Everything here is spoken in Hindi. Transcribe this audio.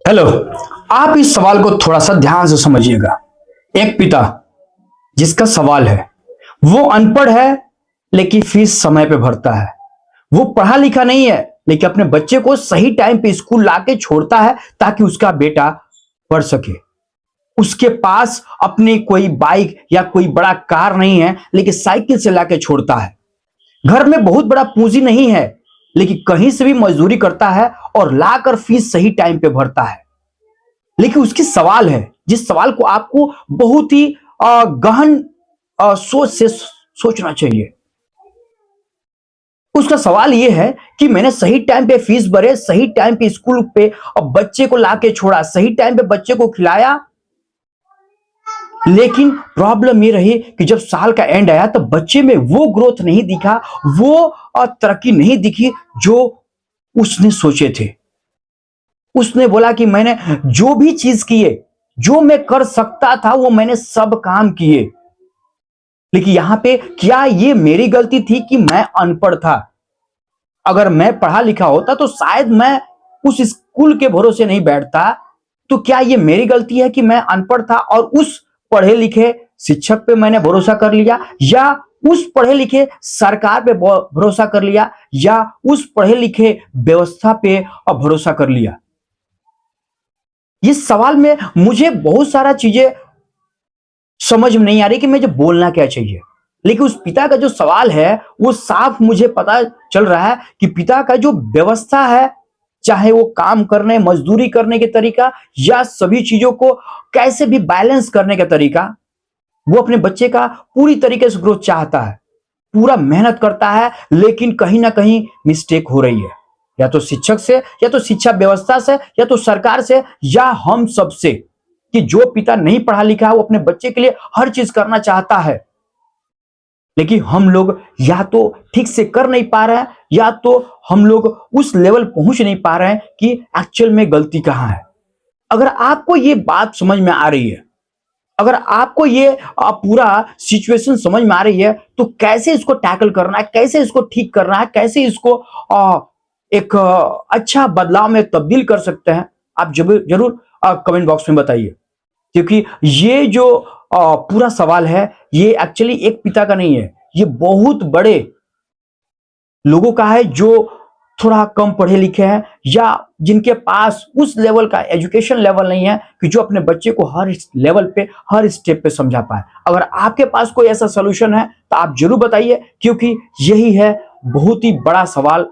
हेलो। आप इस सवाल को थोड़ा सा ध्यान से समझिएगा। एक पिता जिसका सवाल है, वो अनपढ़ है लेकिन फीस समय पे भरता है। वो पढ़ा लिखा नहीं है लेकिन अपने बच्चे को सही टाइम पे स्कूल लाके छोड़ता है ताकि उसका बेटा पढ़ सके। उसके पास अपनी कोई बाइक या कोई बड़ा कार नहीं है लेकिन साइकिल से लाके छोड़ता है। घर में बहुत बड़ा पूंजी नहीं है लेकिन कहीं से भी मजदूरी करता है और लाकर फीस सही टाइम पे भरता है। लेकिन उसकी सवाल है, जिस सवाल को आपको बहुत ही गहन सोच से सोचना चाहिए। उसका सवाल यह है कि मैंने सही टाइम पे फीस भरे, सही टाइम पे स्कूल पे और बच्चे को लाके छोड़ा, सही टाइम पे बच्चे को खिलाया, लेकिन प्रॉब्लम ये रही कि जब साल का एंड आया तो बच्चे में वो ग्रोथ नहीं दिखा, वो तरक्की नहीं दिखी जो उसने सोचे थे। उसने बोला कि मैंने जो भी चीज किए, जो मैं कर सकता था वो मैंने सब काम किए, लेकिन यहां पे क्या ये मेरी गलती थी कि मैं अनपढ़ था? अगर मैं पढ़ा लिखा होता तो शायद मैं उस स्कूल के भरोसे नहीं बैठता। तो क्या ये मेरी गलती है कि मैं अनपढ़ था और उस पढ़े लिखे शिक्षक पे मैंने भरोसा कर लिया, या उस पढ़े लिखे सरकार पे भरोसा कर लिया, या उस पढ़े लिखे व्यवस्था पे भरोसा कर लिया? इस सवाल में मुझे बहुत सारा चीजें समझ में नहीं आ रही कि मुझे बोलना क्या चाहिए। लेकिन उस पिता का जो सवाल है वो साफ मुझे पता चल रहा है कि पिता का जो व्यवस्था है, चाहे वो काम करने, मजदूरी करने के तरीका या सभी चीजों को कैसे भी बैलेंस करने का तरीका, वो अपने बच्चे का पूरी तरीके से ग्रोथ चाहता है, पूरा मेहनत करता है, लेकिन कहीं ना कहीं मिस्टेक हो रही है, या तो शिक्षक से, या तो शिक्षा व्यवस्था से, या तो सरकार से, या हम सब से। कि जो पिता नहीं पढ़ा लिखा है वो अपने बच्चे के लिए हर चीज करना चाहता है, लेकिन हम लोग या तो ठीक से कर नहीं पा रहे हैं, या तो हम लोग उस लेवल पहुंच नहीं पा रहे हैं कि एक्चुअल में गलती कहां है। अगर आपको ये बात समझ में आ रही है, अगर आपको ये पूरा सिचुएशन समझ में आ रही है, तो कैसे इसको टैकल करना है, कैसे इसको ठीक करना है, कैसे इसको एक अच्छा बदलाव में तब्दील कर सकते हैं, आप जरूर कमेंट बॉक्स में बताइए। क्योंकि ये जो पूरा सवाल है, ये एक्चुअली एक पिता का नहीं है, ये बहुत बड़े लोगों का है जो थोड़ा कम पढ़े लिखे हैं, या जिनके पास उस लेवल का एजुकेशन लेवल नहीं है कि जो अपने बच्चे को हर लेवल पे, हर स्टेप पे समझा पाए। अगर आपके पास कोई ऐसा सोल्यूशन है तो आप जरूर बताइए, क्योंकि यही है बहुत ही बड़ा सवाल